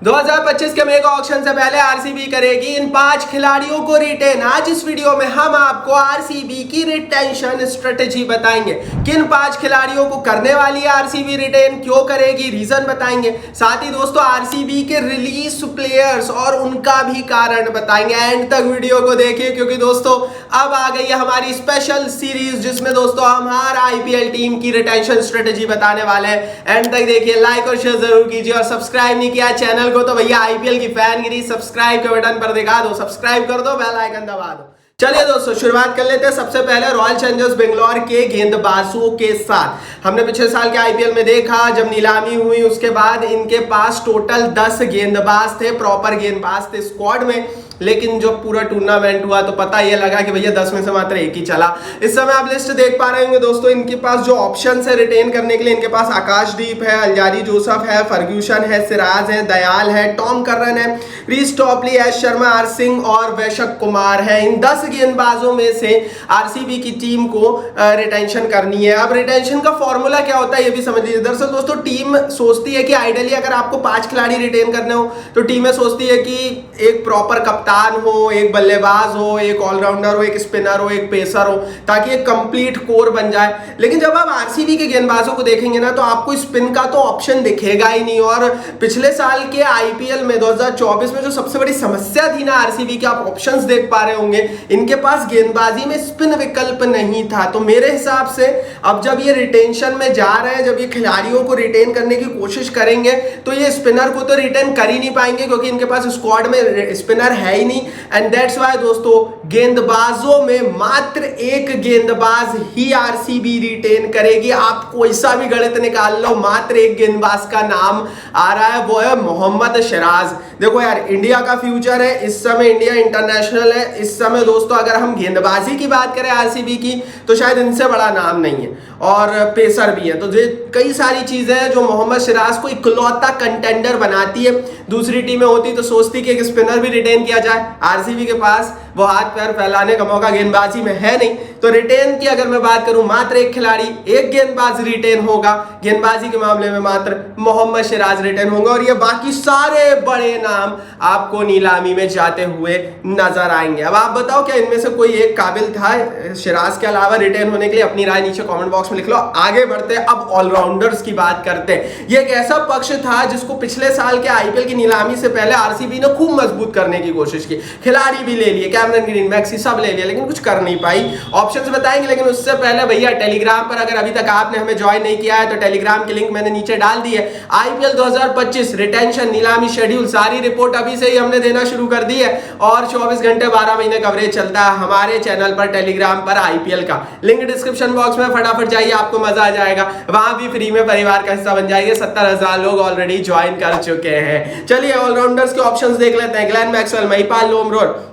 2025 के mega auction से पहले आरसीबी करेगी इन 5 खिलाड़ियों को रिटेन। आज इस वीडियो में हम आपको आरसीबी की रिटेंशन स्ट्रेटेजी बताएंगे। किन 5 खिलाड़ियों को करने वाली है आरसीबी रिटेन, क्यों करेगी, रीजन बताएंगे। साथ ही दोस्तों आरसीबी के रिलीज प्लेयर्स और उनका भी कारण बताएंगे। एंड तक वीडियो को देखिए क्योंकि दोस्तों अब आ गई है हमारी स्पेशल सीरीज जिसमें दोस्तों हमारा आईपीएल टीम की रिटेंशन स्ट्रेटेजी बताने वाले हैं। एंड तक देखिए, लाइक और शेयर जरूर कीजिए और सब्सक्राइब नहीं किया चैनल को तो भैया आईपीएल की फैनगिरी सब्सक्राइब के बटन पर दिखा दो, सब्सक्राइब कर दो, बेल आइकन दबा दो। चलिए दोस्तों शुरुआत कर लेते हैं सबसे पहले रॉयल चैलेंजर्स बेंगलोर के गेंदबाजों के साथ। हमने पिछले साल के आईपीएल में देखा जब नीलामी हुई उसके बाद इनके पास टोटल 10 गेंदबाज थे, प्रॉपर गेंदबाज थे स्क्वाड में। लेकिन जो पूरा टूर्नामेंट हुआ तो पता ये लगा कि भैया 10 में से मात्र एक ही चला। इस समय आप लिस्ट देख पा रहे होंगे दोस्तों, इनके पास जो ऑप्शन है रिटेन करने के लिए, इनके पास आकाशदीप है, अल्जारी जोसफ है, फर्ग्यूसन है, सिराज है, दयाल है, टॉम करन है, Reece Topley, Ash Sharma, R Singh और वैशक कुमार है। इन 10 गेंदबाजों में से आरसीबी की टीम को रिटेंशन करनी है। अब रिटेंशन का फॉर्मूला क्या होता है ये भी समझ लीजिए। दरअसल दोस्तों टीम सोचती है कि आइडियली अगर आपको 5 खिलाड़ी रिटेन करने हो तो टीमें सोचती है कि एक प्रॉपर कप्तान हो, एक बल्लेबाज हो, एक ऑलराउंडर हो, एक स्पिनर हो, एक पेसर हो, ताकि एक कंप्लीट कोर बन जाए। लेकिन जब आप आरसीबी के गेंदबाजों को देखेंगे ना तो आपको स्पिन का तो ऑप्शन दिखेगा ही नहीं। और पिछले साल के आईपीएल में 2024 में जो सबसे बड़ी समस्या थी ना आरसीबी के, आप ऑप्शंस देख पा रहे होंगे, इनके पास गेंदबाजी में स्पिन विकल्प नहीं था। तो मेरे हिसाब से अब जब ये रिटेंशन में जा रहे हैं, जब ये खिलाड़ियों को रिटेन करने की कोशिश करेंगे तो ये स्पिनर को तो रिटेन कर ही नहीं पाएंगे क्योंकि इनके पास स्क्वाड में स्पिनर है ही नहीं। एंड दैट्स व्हाई दोस्तों गेंदबाजों में मात्र एक गेंदबाज ही आरसीबी रिटेन करेगी। आप कोई सा भी गणित निकाल लो, मात्र एक गेंदबाज का नाम आ रहा है, वो है मोहम्मद सिराज। देखो यार, इंडिया का फ्यूचर है इस समय, इंडिया इंटरनेशनल है इस समय दोस्तों। अगर हम गेंदबाजी की बात करें आरसीबी की तो शायद इनसे बड़ा नाम नहीं है, और पेसर भी है। तो ये कई सारी चीजें हैं जो मोहम्मद सिराज को इकलौता कंटेंडर बनाती है। दूसरी टीमें होती तो सोचती कि एक स्पिनर भी रिटेन किया जाए, आरसीबी के पास वो हाथ पैर फैलाने का मौका गेंदबाजी में है नहीं। तो रिटेन की अगर मैं बात करूं, मात्र एक खिलाड़ी, एक गेंदबाज रिटेन होगा। गेंदबाजी के मामले में मात्र मोहम्मद सिराज रिटेन होंगे और ये बाकी सारे बड़े नाम आपको नीलामी में जाते हुए नजर आएंगे। अब आप बताओ क्या इनमें से कोई एक काबिल था सिराज के अलावा रिटेन होने के लिए? अपनी राय नीचे कमेंट बॉक्स में लिख लो। आगे बढ़ते हैं, अब ऑलराउंडर्स की बात करते हैं। ये एक ऐसा पक्ष था जिसको पिछले साल के आईपीएल की नीलामी से पहले आरसीबी ने खूब मजबूत करने की कोशिश की। खिलाड़ी भी ले लिए, कैमरन ग्रीन, मैक्सी सब ले लिया, लेकिन कुछ कर नहीं पाई। ऑप्शंस बताएंगे, लेकिन उससे पहले भैया टेलीग्राम पर अगर अभी तक आपने हमें ज्वाइन नहीं किया है तो टेलीग्राम की लिंक मैंने नीचे डाल दी है। आईपीएल 2025 रिटेंशन, नीलामी शेड्यूल, सारी रिपोर्ट अभी से ही हमने देना शुरू कर दी है और 24 घंटे 12 महीने कवरेज चलता है हमारे चैनल पर टेलीग्राम पर आईपीएल का। लिंक डिस्क्रिप्शन बॉक्स में, फटाफट जाइए, आपको मजा आ जाएगा। वहां भी फ्री में परिवार का हिस्सा बन जाइए। 70,000 लोग ऑलरेडी ज्वाइन कर चुके हैं। चलिए ऑलराउंडर्स के ऑप्शंस देख लेते हैं। Glenn Maxwell, Mahipal Lomror,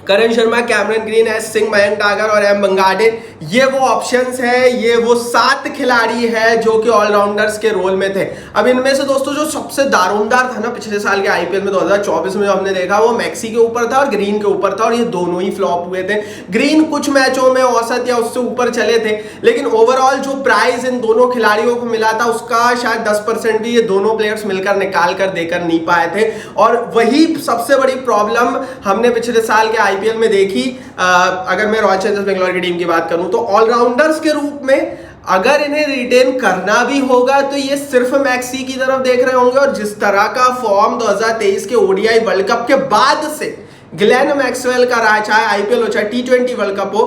Karan Sharma, Cameron Green, S Singh, Mayank Dagar और एम बंगाडे, ये वो ऑप्शंस है, ये वो 7 खिलाड़ी है जो कि ऑलराउंडर्स के रोल में थे। अब इनमें से दोस्तों जो सबसे दारोमदार था ना पिछले साल के आईपीएल में 2024 में जो हमने देखा, वो मैक्सी के ऊपर था और ग्रीन के ऊपर था, और ये दोनों ही फ्लॉप हुए थे। ग्रीन कुछ मैचों में औसत या उससे ऊपर चले थे, लेकिन ओवरऑल जो प्राइज इन दोनों खिलाड़ियों को मिला था उसका शायद 10% भी ये दोनों प्लेयर्स मिलकर निकाल कर देकर नहीं पाए थे। और वही सबसे बड़ी प्रॉब्लम हमने पिछले साल के आईपीएल में देखी। अगर मैं रॉयल चैलेंजर्स बेंगलोर की टीम की बात करूं तो ऑलराउंडर्स के रूप में अगर इन्हें रिटेन करना भी होगा तो ये सिर्फ मैक्सी की तरफ देख रहे होंगे। और जिस तरह का फॉर्म 2023 के ओडीआई वर्ल्ड कप के बाद से ग्लेन मैक्सवेल का रहा, चाहे आईपीएल हो चाहे टी20 वर्ल्ड कप हो,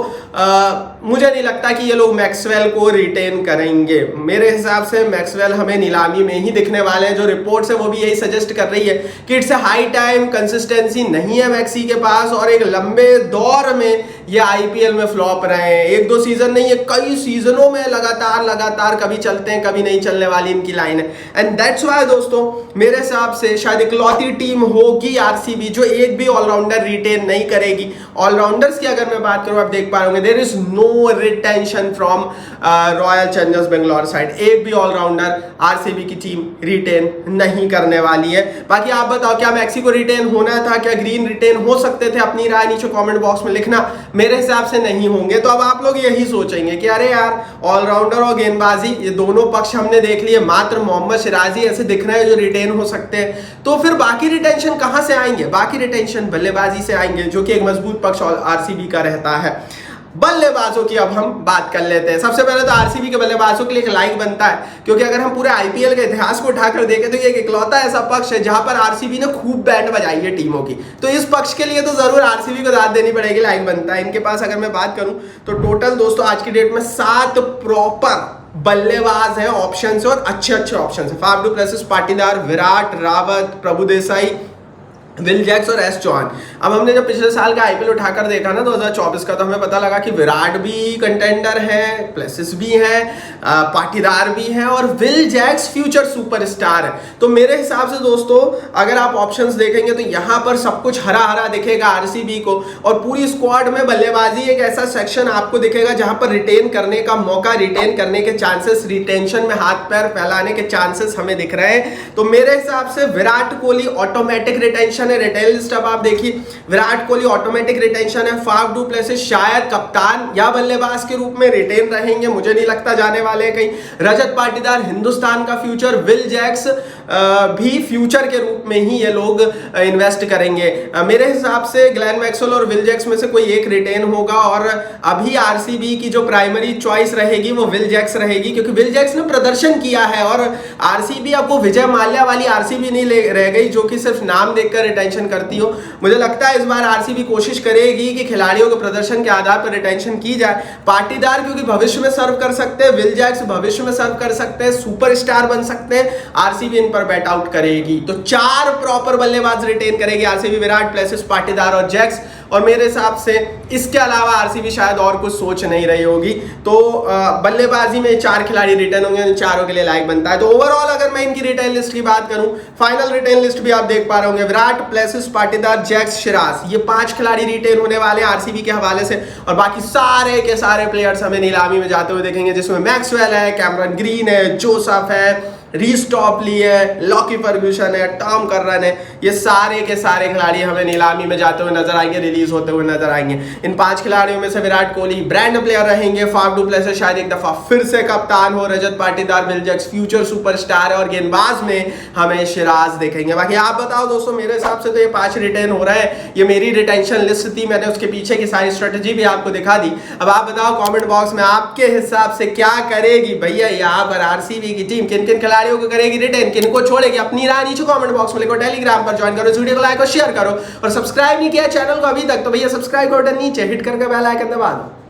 मुझे नहीं लगता कि ये लोग मैक्सवेल को रिटेन करेंगे। मेरे हिसाब से मैक्सवेल हमें नीलामी में ही दिखने वाले हैं। जो रिपोर्ट्स है वो भी यही सजेस्ट कर रही है कि इट्स हाई टाइम, कंसिस्टेंसी नहीं है मैक्सी के पास, और एक लंबे दौर में ये आईपीएल में फ्लॉप रहे हैं। 1-2 सीजन नहीं, ये कई सीजनों में लगातार कभी चलते हैं कभी नहीं चलने वाली इनकी लाइन है। एंड दैट्स व्हाई दोस्तों मेरे हिसाब से शायद इकलौती टीम होगी आरसीबी जो एक भी ऑलराउंडर रिटेन नहीं करेगी। ऑलराउंडर्स की अगर मैं बात करूं, आप देख पाओगे there is no retention from Royal Challengers Bangalore side. एक भी ऑलराउंडर आरसीबी की टीम रिटेन नहीं करने वाली है। बाकी आप बताओ क्या मैक्सी को रिटेन होना था, क्या ग्रीन रिटेन हो सकते थे? अपनी राय नीचे कमेंट बॉक्स में लिखना। मेरे हिसाब से नहीं होंगे। तो अब आप लोग यही सोचेंगे कि अरे यार ऑलराउंडर और गेंदबाजी ये दोनों पक्ष हमने देख लिए, मात्र मोहम्मद सिराजी ऐसे दिख रहे हैं जो रिटेन हो सकते हैं, तो फिर बाकी रिटेंशन कहां से आएंगे? बाकी रिटेंशन बल्लेबाजी से आएंगे, जो कि एक मजबूत पक्ष आरसीबी का रहता है। बल्लेबाजों की अब हम बात कर लेते हैं। सबसे पहले तो आरसीबी के बल्लेबाजों के लिए एक लाइक बनता है, क्योंकि अगर हम पूरे आईपीएल के इतिहास को उठाकर देखें तो ये एक इकलौता ऐसा पक्ष है जहां पर आरसीबी ने खूब बैट बजाई है टीमों की। तो इस पक्ष के लिए तो जरूर आरसीबी को दाद देनी पड़ेगी, लाइक बनता है। इनके पास अगर मैं बात करूं तो टोटल दोस्तों आज की डेट में 7 प्रॉपर बल्लेबाज है, ऑप्शन है और अच्छे अच्छे ऑप्शन है। Faf du Plessis, Patidar, Virat, Rawat, Prabhu Desai, Will Jacks और एस चौहान। अब हमने जब पिछले साल का आईपीएल उठाकर देखा ना 2024 का, तो हमें पता लगा कि विराट भी कंटेंडर है, प्लेसिस भी है, पाटीदार भी है और विल जैक्स फ्यूचर सुपरस्टार है। तो मेरे हिसाब से दोस्तों अगर आप ऑप्शंस देखेंगे तो यहां पर सब कुछ हरा हरा दिखेगा आरसीबी को, और पूरी स्क्वाड में बल्लेबाजी एक ऐसा सेक्शन आपको दिखेगा जहां पर रिटेन करने का मौका, रिटेन करने के चांसेस, रिटेंशन में हाथ पैर फैलाने के चांसेस हमें दिख रहे हैं। तो मेरे हिसाब से विराट कोहली ऑटोमेटिक रिटेंशन है। रिटेन लिस्ट अब आप देखिए, विराट कोहली ऑटोमेटिक रिटेंशन है। फाफ डु प्लेसिस शायद कप्तान या बल्लेबाज के रूप में रिटेन रहेंगे, मुझे नहीं लगता जाने वाले हैं कहीं। रजत पाटीदार हिंदुस्तान का फ्यूचर, विल जैक्स भी फ्यूचर के रूप में ही ये लोग इन्वेस्ट करेंगे। मेरे हिसाब से ग्लेन मैक्सवेल और विल जैक्स में से कोई एक रिटेन होगा, और अभी आरसीबी की जो प्राइमरी चॉइस रहेगी वो विल जैक्स रहेगी, क्योंकि विल जैक्स ने प्रदर्शन किया है और आरसीबी अब वो विजय माल्या वाली आरसीबी नहीं रह गई जो कि सिर्फ नाम देखकर रिटेंशन करती हो। मुझे लगता है इस बार आरसीबी कोशिश करेगी कि खिलाड़ियों के प्रदर्शन के आधार पर रिटेंशन की जाए। पाटीदार क्योंकि भविष्य में सर्व कर सकते हैं, विल जैक्स भविष्य में सर्व कर सकते हैं, सुपरस्टार बन सकते हैं, आरसीबी इन पर बैट आउट करेगी। तो 4 प्रॉपर बल्लेबाज रिटेन करेगी आरसीबी, विराट, प्लेसिस, पाटीदार और जैक्स। और मेरे हिसाब से इसके अलावा आरसीबी शायद और कुछ सोच नहीं रही होगी। तो बल्लेबाजी में 4 खिलाड़ी रिटेन होंगे, इन चारों के लिए लाइक बनता है। तो ओवरऑल अगर मैं इनकी रिटेन लिस्ट की बात करूं, फाइनल रिटेन लिस्ट भी आप देख पा रहे होंगे, विराट, प्लेसिस, पाटीदार, जैक्स, सिराज, ये 5 खिलाड़ी रिटेन होने वाले आरसीबी के हवाले से। और बाकी सारे के सारे प्लेयर्स हमें नीलामी में जाते हुए देखेंगे, जिसमें मैक्सवेल है, कैमरन ग्रीन है, जोसेफ है, रीस टॉपली है, लॉकी फर्ग्यूसन है, टॉम कर्रन है, ये सारे के सारे खिलाड़ी हमें नीलामी में जाते हुए नजर आएंगे, रिलीज होते हुए नजर आएंगे। इन 5 खिलाड़ियों में से विराट कोहली ब्रांड प्लेयर रहेंगे, फाफ डु प्लेसिस शायद एक दफा फिर से कप्तान हो, Rajat Patidar, Will Jacks future superstar है, और गेंदबाज में हमें सिराज देखेंगे। बाकी आप बताओ दोस्तों, मेरे हिसाब से तो ये 5 रिटेन हो रहा है। ये मेरी रिटेंशन लिस्ट थी, मैंने उसके पीछे की सारी स्ट्रेटेजी भी आपको दिखा दी। अब आप बताओ कमेंट बॉक्स में आपके हिसाब से क्या करेगी भैया यहाँ पर आरसीबी की टीम, किन किन खिलाड़ियों को करेगी रिटेन, किनको छोड़ेगी? अपनी राय नीचे कमेंट बॉक्स में लिखो, टेलीग्राम पर ज्वाइन करो, इस वीडियो को लाइक और शेयर करो, और सब्सक्राइब नहीं किया चैनल को अभी तक तो भैया सब्सक्राइब का बटन नीचे हिट करके बेल आइकन दबा दो।